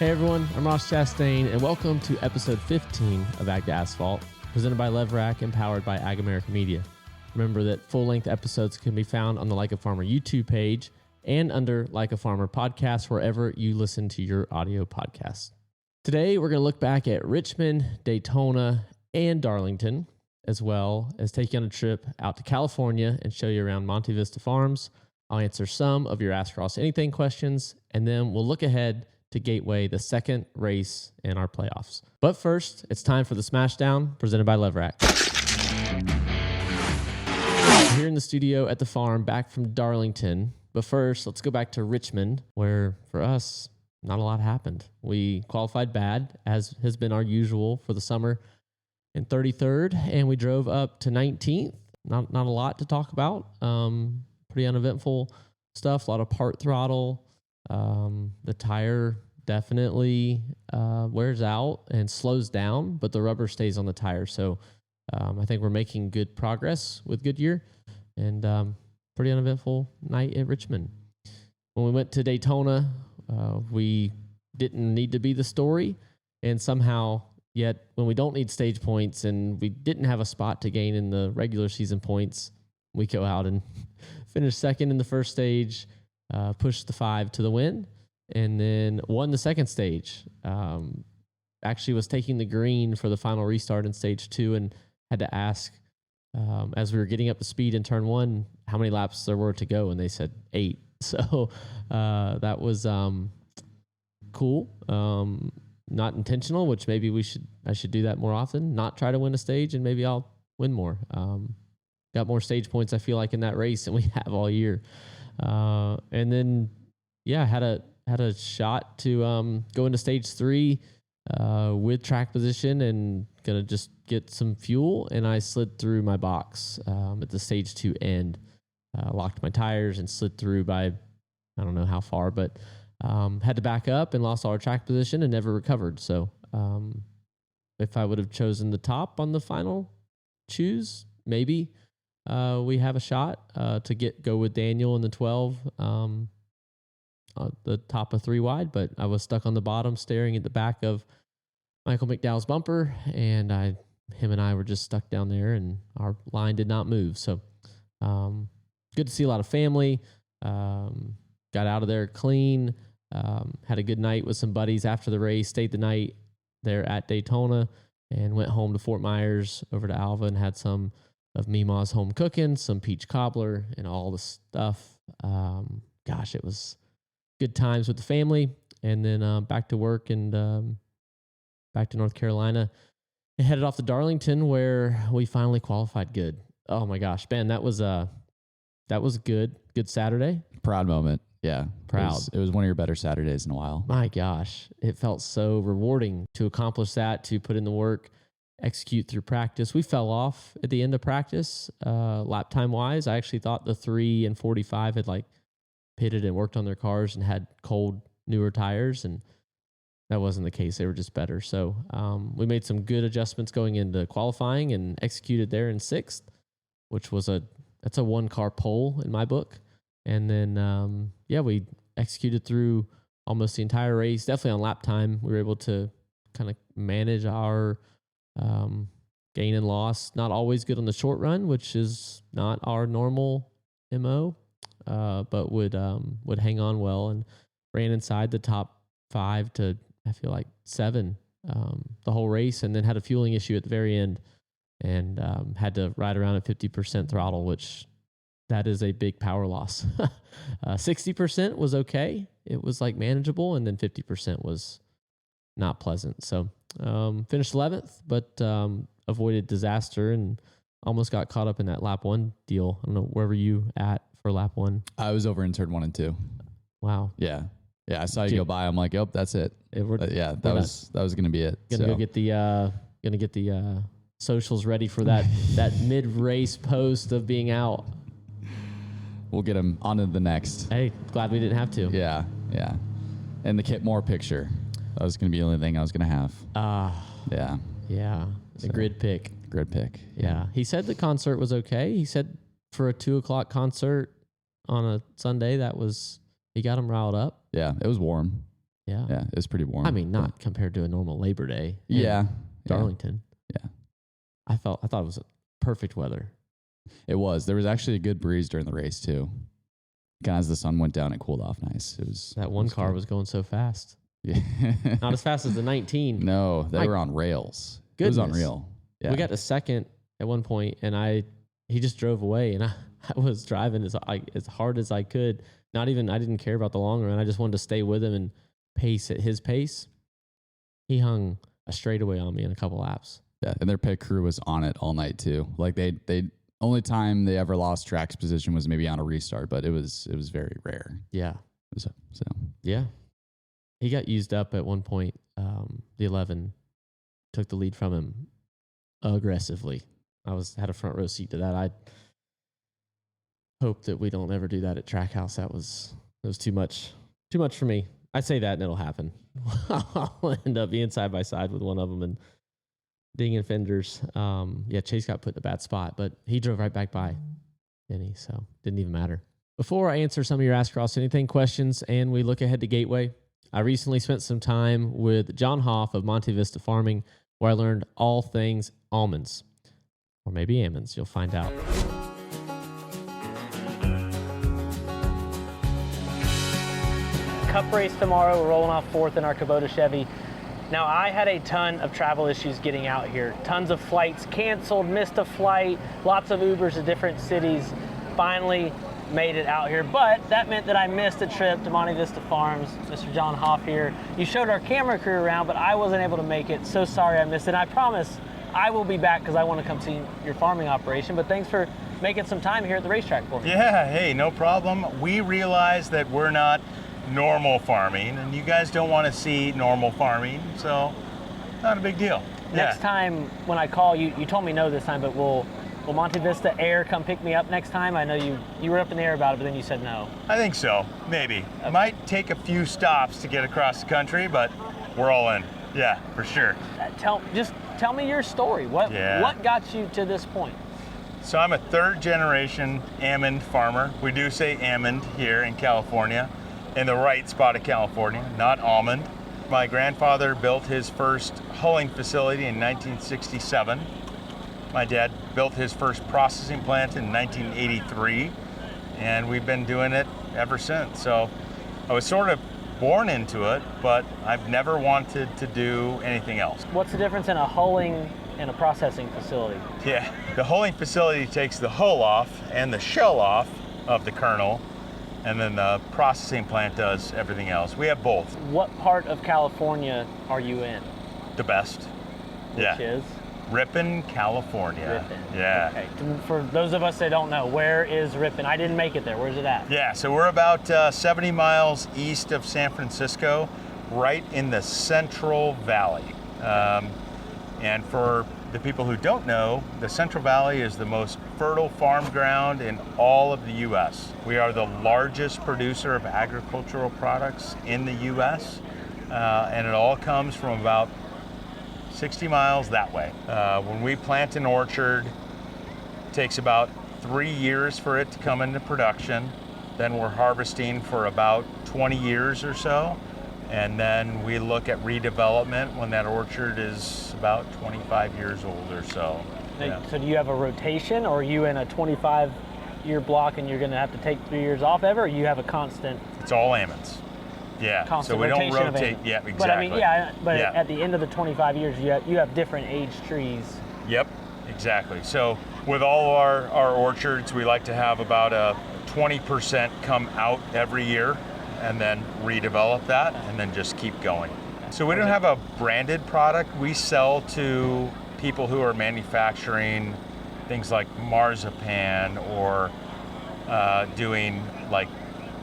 Hey everyone, I'm Ross Chastain, and welcome to episode 15 of Ag to Asphalt, presented by LEVRACK and powered by Ag America Media. Remember that full-length episodes can be found on the Like a Farmer YouTube page and under Like a Farmer podcast, wherever you listen to your audio podcasts. Today, we're going to look back at Richmond, Daytona, and Darlington, as well as take you on a trip out to California and show you around Monte Visit Farms. I'll answer some of your Ask Ross Anything questions, and then we'll look ahead to Gateway, the second race in our playoffs. But first, it's time for the Smashdown, presented by LEVRACK. We're here in the studio at the farm, back from Darlington. But first, let's go back to Richmond, where for us, not a lot happened. We qualified bad, as has been our usual for the summer, in 33rd, and we drove up to 19th. Not a lot to talk about. Pretty uneventful stuff, a lot of part throttle. The tire definitely wears out and slows down, but the rubber stays on the tire. So I think we're making good progress with Goodyear, and pretty uneventful night at Richmond. When we went to Daytona, we didn't need to be the story, and somehow, yet when we don't need stage points and we didn't have a spot to gain in the regular season points, we go out and finish second in the first stage, pushed the 5 to the win, and then won the second stage. Actually was taking the green for the final restart in stage 2 and had to ask, as we were getting up to speed in turn 1, how many laps there were to go, and they said 8. So that was cool. Not intentional, which maybe I should do that more often, not try to win a stage, and maybe I'll win more. Got more stage points, I feel like, in that race than we have all year. And then, had a shot to go into stage 3 with track position and gonna just get some fuel. And I slid through my box at the stage 2 end, locked my tires and slid through by I don't know how far, but had to back up and lost all our track position and never recovered. So if I would have chosen the top on the final choose, maybe. We have a shot to go with Daniel in the 12, the top of 3 wide, but I was stuck on the bottom staring at the back of Michael McDowell's bumper, and him and I were just stuck down there, and our line did not move. So good to see a lot of family. Got out of there clean. Had a good night with some buddies after the race, stayed the night there at Daytona, and went home to Fort Myers over to Alva and had some of Mima's home cooking, some peach cobbler, and all the stuff. It was good times with the family. And then back to work and back to North Carolina. And headed off to Darlington, where we finally qualified good. Oh my gosh, Ben, that was good. Good Saturday. Proud moment. Yeah. Proud. It was one of your better Saturdays in a while. My gosh, it felt so rewarding to accomplish that, to put in the work, execute through practice. We fell off at the end of practice, lap time wise. I actually thought the 3 and 45 had pitted and worked on their cars and had cold, newer tires, and that wasn't the case. They were just better. So we made some good adjustments going into qualifying and executed there in 6th, which was that's a 1-car pole in my book. And then we executed through almost the entire race. Definitely on lap time, we were able to kind of manage our gain and loss. Not always good on the short run, which is not our normal MO, but would hang on well and ran inside the top 5 to, I feel like, 7 the whole race, and then had a fueling issue at the very end and had to ride around at 50% throttle, which that is a big power loss. 60% was okay. It was manageable, and then 50% was not pleasant. So finished 11th, but avoided disaster and almost got caught up in that lap 1 deal. I don't know, where were you at for lap 1? I was over in turn 1 and 2. Wow. Yeah. I saw you go by. I'm like, yep, that's it. That was going to be it. Gonna get the socials ready for that mid-race post of being out. We'll get him on to the next. Hey, glad we didn't have to. Yeah. And the Kit Moore picture. That was going to be the only thing I was going to have. Yeah. The grid pick. Yeah. He said the concert was okay. He said for a 2:00 concert on a Sunday, he got him riled up. Yeah, it was warm. Yeah. Yeah, it was pretty warm. I mean, not compared to a normal Labor Day. Yeah. Darlington. Yeah. I thought it was perfect weather. It was. There was actually a good breeze during the race too. As the sun went down, it cooled off nice. That one car was going so fast. Yeah. Not as fast as the 19. No, they were on rails. Goodness. It was unreal. Yeah. We got to second at one point, and he just drove away, and I was driving as hard as I could. I didn't care about the long run. I just wanted to stay with him and pace at his pace. He hung a straightaway on me in a couple laps. Yeah, and their pit crew was on it all night too. Like they only time they ever lost track's position was maybe on a restart, but it was very rare. Yeah. So yeah, he got used up at one point. The 11 took the lead from him aggressively. I had a front row seat to that. I hope that we don't ever do that at Trackhouse. It was too much for me. I say that and it'll happen. I'll end up being side by side with one of them and dinging fenders. Chase got put in a bad spot, but he drove right back by Denny, so didn't even matter. Before I answer some of your Ask Cross Anything questions and we look ahead to Gateway, I recently spent some time with John Hoff of Monte Vista Farming, where I learned all things almonds, or maybe almonds. You'll find out. Cup race tomorrow. We're rolling off 4th in our Kubota Chevy. Now, I had a ton of travel issues getting out here. Tons of flights canceled, missed a flight, lots of Ubers to different cities. Finally made it out here, but that meant that I missed a trip to Monte Vista Farms. Mr. John Hoff here. You showed our camera crew around, but I wasn't able to make it. So sorry I missed it. I promise I will be back because I want to come see your farming operation, but thanks for making some time here at the racetrack for me. Yeah, hey, no problem. We realize that we're not normal farming, and you guys don't want to see normal farming, so not a big deal. Next time when I call you, you told me no this time, but will Monte Vista Air come pick me up next time? I know you were up in the air about it, but then you said no. I think so, maybe. Okay. Might take a few stops to get across the country, but we're all in. Yeah, for sure. Tell me your story. What got you to this point? So I'm a 3rd generation almond farmer. We do say almond here in California, in the right spot of California, not almond. My grandfather built his first hulling facility in 1967. My dad built his first processing plant in 1983, and we've been doing it ever since. So I was sort of born into it, but I've never wanted to do anything else. What's the difference in a hulling and a processing facility? Yeah, the hulling facility takes the hull off and the shell off of the kernel, and then the processing plant does everything else. We have both. What part of California are you in? The best. Which is? Ripon, California. Ripon. Yeah. Okay. For those of us that don't know, where is Ripon? I didn't make it there. Where's it at? Yeah, so we're about 70 miles east of San Francisco, right in the Central Valley. And for the people who don't know, the Central Valley is the most fertile farm ground in all of the U.S. We are the largest producer of agricultural products in the U.S., and it all comes from about 60 miles that way. When we plant an orchard, it takes about 3 years for it to come into production. Then we're harvesting for about 20 years or so. And then we look at redevelopment when that orchard is about 25 years old or so. Yeah. So do you have a rotation, or are you in a 25-year block and you're going to have to take 3 years off ever, or you have a constant? It's all almonds. Yeah, constant so we don't rotation rotate. Yeah, exactly. But I mean, at the end of the 25 years, you have different age trees. Yep, exactly. So with all our orchards, we like to have about a 20% come out every year, and then redevelop that, and then just keep going. So we don't have a branded product. We sell to people who are manufacturing things like marzipan, or doing like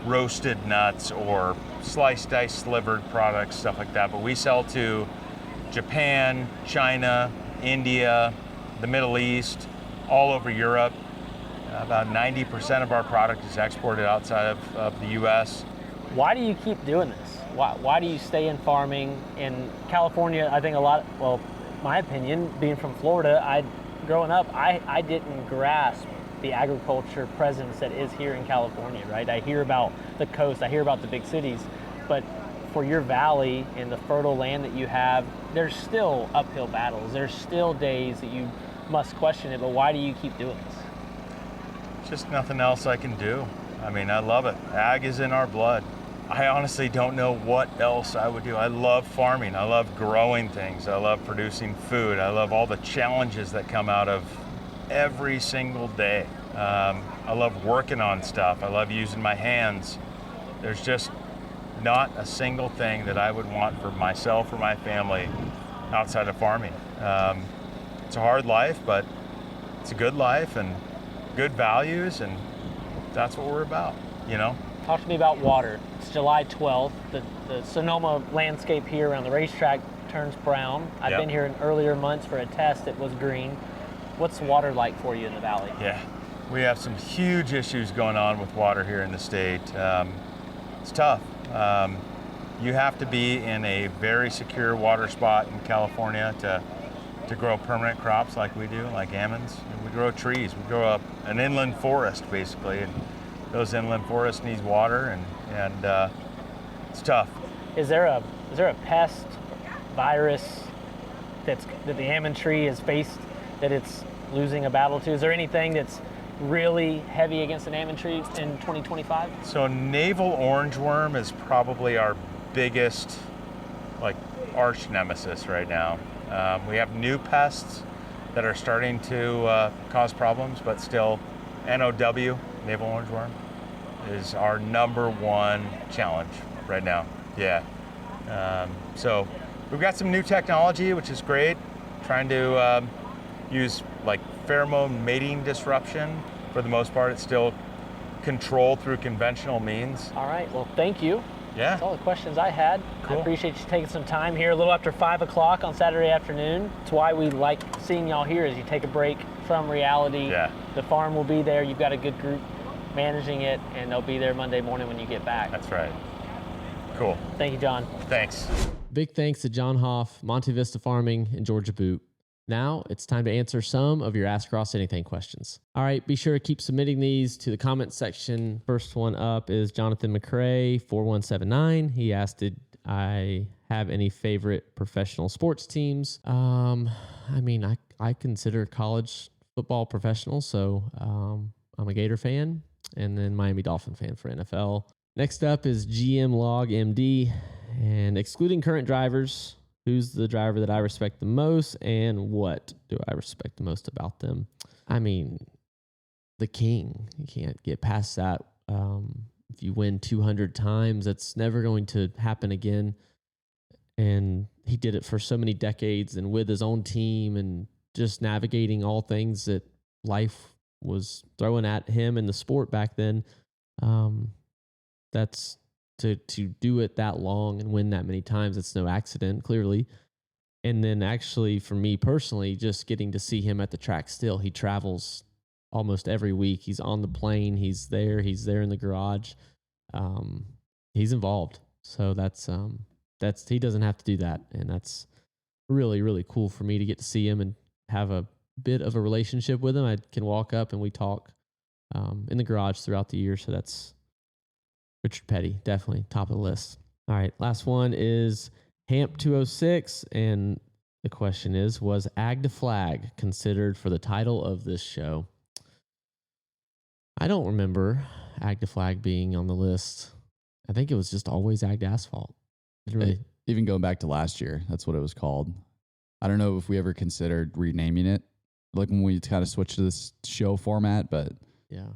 roasted nuts or sliced, diced, slivered products, stuff like that. But we sell to Japan, China, India, the Middle East, all over Europe. About 90% of our product is exported outside of the U.S. Why do you keep doing this? Why do you stay in farming? In California, I think my opinion, being from Florida, growing up, I didn't grasp the agriculture presence that is here in California, right? I hear about the coast, I hear about the big cities, but for your valley and the fertile land that you have, there's still uphill battles. There's still days that you must question it, but why do you keep doing this? Just nothing else I can do. I mean, I love it. Ag is in our blood. I honestly don't know what else I would do. I love farming. I love growing things. I love producing food. I love all the challenges that come out of every single day. I love working on stuff. I love using my hands. There's just not a single thing that I would want for myself or my family outside of farming. It's a hard life, but it's a good life and good values, and that's what we're about, you know? Talk to me about water. It's July 12th. The Sonoma landscape here around the racetrack turns brown. I've been here in earlier months for a test. It was green. What's water like for you in the valley? Yeah, we have some huge issues going on with water here in the state. It's tough. You have to be in a very secure water spot in California to grow permanent crops like we do, like almonds. We grow trees. We grow an inland forest, basically, and those inland forests need water, and it's tough. Is there a pest, virus that the almond tree has faced that it's losing a battle to? Is there anything that's really heavy against an almond tree in 2025? So navel orangeworm is probably our biggest, like, arch nemesis right now. We have new pests that are starting to cause problems, but still NOW, navel orangeworm, is our #1 challenge right now. Yeah. So we've got some new technology, which is great, trying to use like pheromone mating disruption. For the most part, it's still controlled through conventional means. All right, well, thank you. Yeah. That's all the questions I had. Cool. I appreciate you taking some time here a little after 5 o'clock on Saturday afternoon. It's why we like seeing y'all here, is you take a break from reality. Yeah. The farm will be there. You've got a good group managing it, and they'll be there Monday morning when you get back. That's right. Cool. Thank you, John. Thanks. Big thanks to John Hoff, Monte Vista Farming, and Georgia Boot. Now it's time to answer some of your Ask Ross Anything questions. All right, be sure to keep submitting these to the comment section. First one up is Jonathan McCrae, 4179. He asked, did I have any favorite professional sports teams? I mean, I consider college football professional, so I'm a Gator fan, and then Miami Dolphin fan for NFL. Next up is GM Log MD, and excluding current drivers, who's the driver that I respect the most, and what do I respect the most about them? I mean, the king. You can't get past that. If you win 200 times, that's never going to happen again. And he did it for so many decades, and with his own team, and just navigating all things that life was throwing at him in the sport back then. That's to do it that long and win that many times. It's no accident, clearly. And then actually, for me personally, just getting to see him at the track still. He travels almost every week. He's on the plane. He's there in the garage. He's involved. So that's he doesn't have to do that. And that's really, really cool for me to get to see him and have a bit of a relationship with him. I can walk up and we talk in the garage throughout the year. So that's Richard Petty, definitely top of the list. All right, last one is Hamp 206, and the question is, was Ag to Flag considered for the title of this show? I don't remember Ag to Flag being on the list. I think it was just always Ag to Asphalt. Even going back to last year, that's what it was called. I don't know if we ever considered renaming it, like when we kind of switched to this show format, but yeah,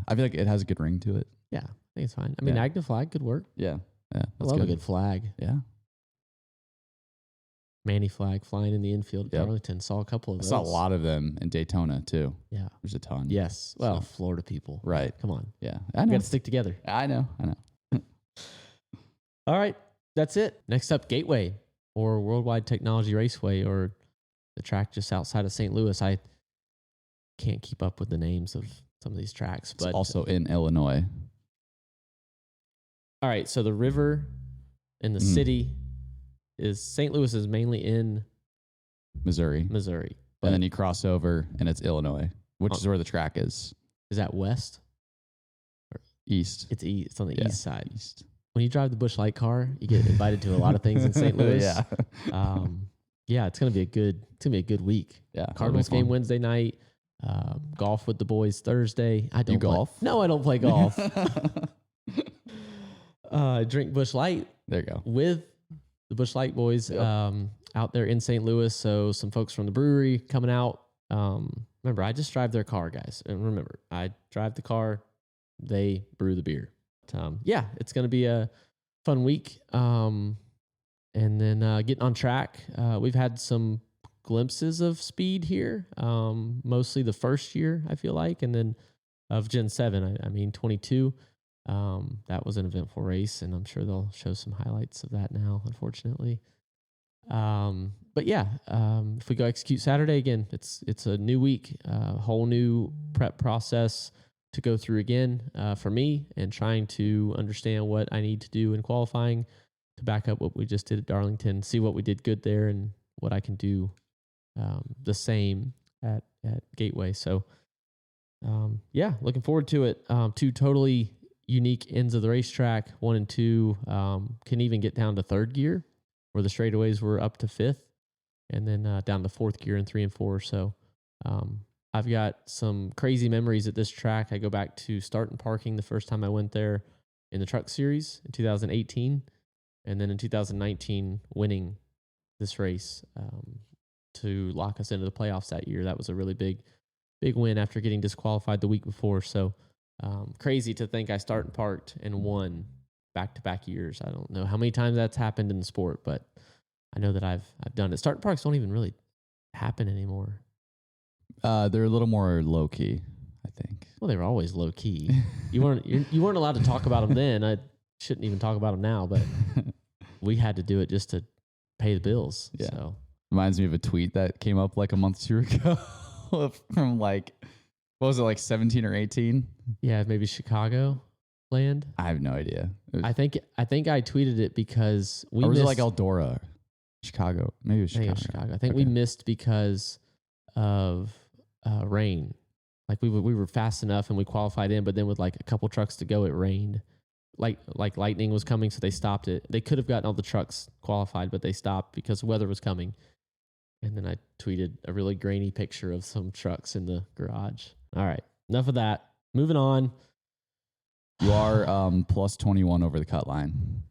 I feel like it has a good ring to it. Yeah, I think it's fine. I mean, Ag to Flag could work. Yeah. I love a good flag. Yeah. Manny flag flying in the infield at Darlington. Saw a couple of those. I saw a lot of them in Daytona, too. Yeah. There's a ton. Yes. Well, Florida people. Right. Come on. Yeah. We got to stick together. I know. All right. That's it. Next up, Gateway or Worldwide Technology Raceway, or the track just outside of St. Louis. I can't keep up with the names of some of these tracks. It's but also in Illinois. All right. So the river and the city is St. Louis is mainly in Missouri. But And then you cross over and it's Illinois, which is where the track is. Is that west? East. It's east. It's on the east side. East. when you drive the Busch Light car, you get invited to a lot of things in St. Louis. Yeah. It's gonna be a good week. Yeah. Cardinals game Wednesday night. Golf with the boys Thursday. I don't You golf? No, I don't play golf. Drink Busch Light There you go. with the Busch Light boys out there in St. Louis. So some folks from the brewery coming out. Remember, I just drive their car, guys. And remember, I drive the car. They brew the beer. It's going to be a fun week. And then getting on track. We've had some glimpses of speed here, mostly the first year, I feel like. And then of Gen 7, I mean 22. That was an eventful race, and I'm sure they'll show some highlights of that now, unfortunately. If we go execute Saturday again, it's a new week, a whole new prep process to go through again for me, and trying to understand what I need to do in qualifying to back up what we just did at Darlington, see what we did good there, and what I can do the same at Gateway. So, looking forward to it. Two totally unique ends of the racetrack. 1 and 2 can even get down to third gear, where the straightaways were up to fifth, and then down to fourth gear in 3 and 4. So I've got some crazy memories at this track. I go back to start and parking the first time I went there in the Truck Series in 2018, and then in 2019 winning this race to lock us into the playoffs that year. That was a really big win after getting disqualified the week before. So crazy to think I start and parked and won back-to-back years. I don't know how many times that's happened in the sport, but I know that I've done it. Start and parks don't even really happen anymore. They're a little more low key, I think. Well, they were always low key. You weren't allowed to talk about them then. I shouldn't even talk about them now, but we had to do it just to pay the bills. Yeah. So Reminds me of a tweet that came up like a month or two ago from like, what was it, like 17 or 18? yeah, maybe Chicago land. I have no idea. I think I tweeted it because we or was missed, it like Eldora? Chicago. Maybe it was I think it Chicago. was Chicago. I think we missed because of rain. Like we were fast enough and we qualified in, but then with like a couple trucks to go, it rained. Like lightning was coming, so they stopped it. They could have gotten all the trucks qualified, but they stopped because weather was coming. And then I tweeted a really grainy picture of some trucks in the garage. All right, enough of that. Moving on. You are plus 21 over the cut line.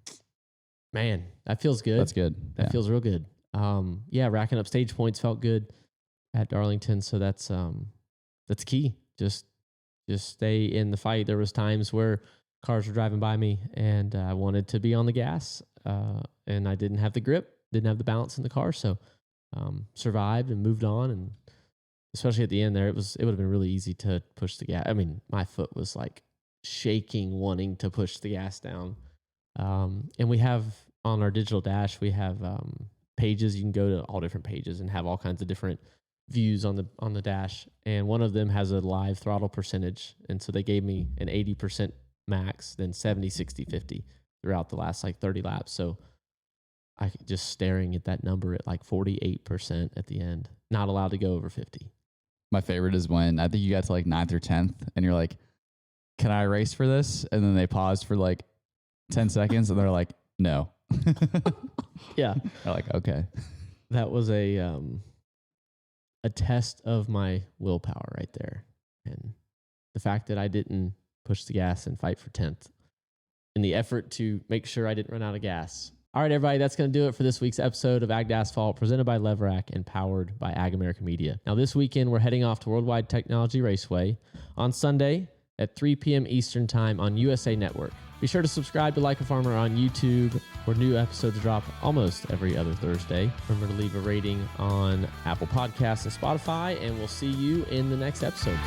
Man, that feels good. That's good. That feels real good. Racking up stage points felt good at Darlington, so that's key. Just stay in the fight. There was times where cars were driving by me and I wanted to be on the gas, and I didn't have the grip, didn't have the balance in the car, so survived and moved on. And especially at the end there, it would have been really easy to push the gas. I mean, my foot was like shaking, wanting to push the gas down. And we have on our digital dash, we have pages. You can go to all different pages and have all kinds of different views on the dash. And one of them has a live throttle percentage. And so they gave me an 80% max, then 70, 60, 50 throughout the last like 30 laps. So I just staring at that number at like 48% at the end, not allowed to go over 50. My favorite is when I think you got to like 9th or 10th and you're like, can I race for this? And then they pause for like 10 seconds and they're like, no. Yeah. They're like, okay. That was a test of my willpower right there. And the fact that I didn't push the gas and fight for 10th in the effort to make sure I didn't run out of gas. All right, everybody, that's going to do it for this week's episode of Ag to Asphalt, presented by LEVRACK and powered by Ag America Media. Now, this weekend, we're heading off to Worldwide Technology Raceway on Sunday at 3 p.m. Eastern Time on USA Network. Be sure to subscribe to Like a Farmer on YouTube, where new episodes drop almost every other Thursday. Remember to leave a rating on Apple Podcasts and Spotify, and we'll see you in the next episode.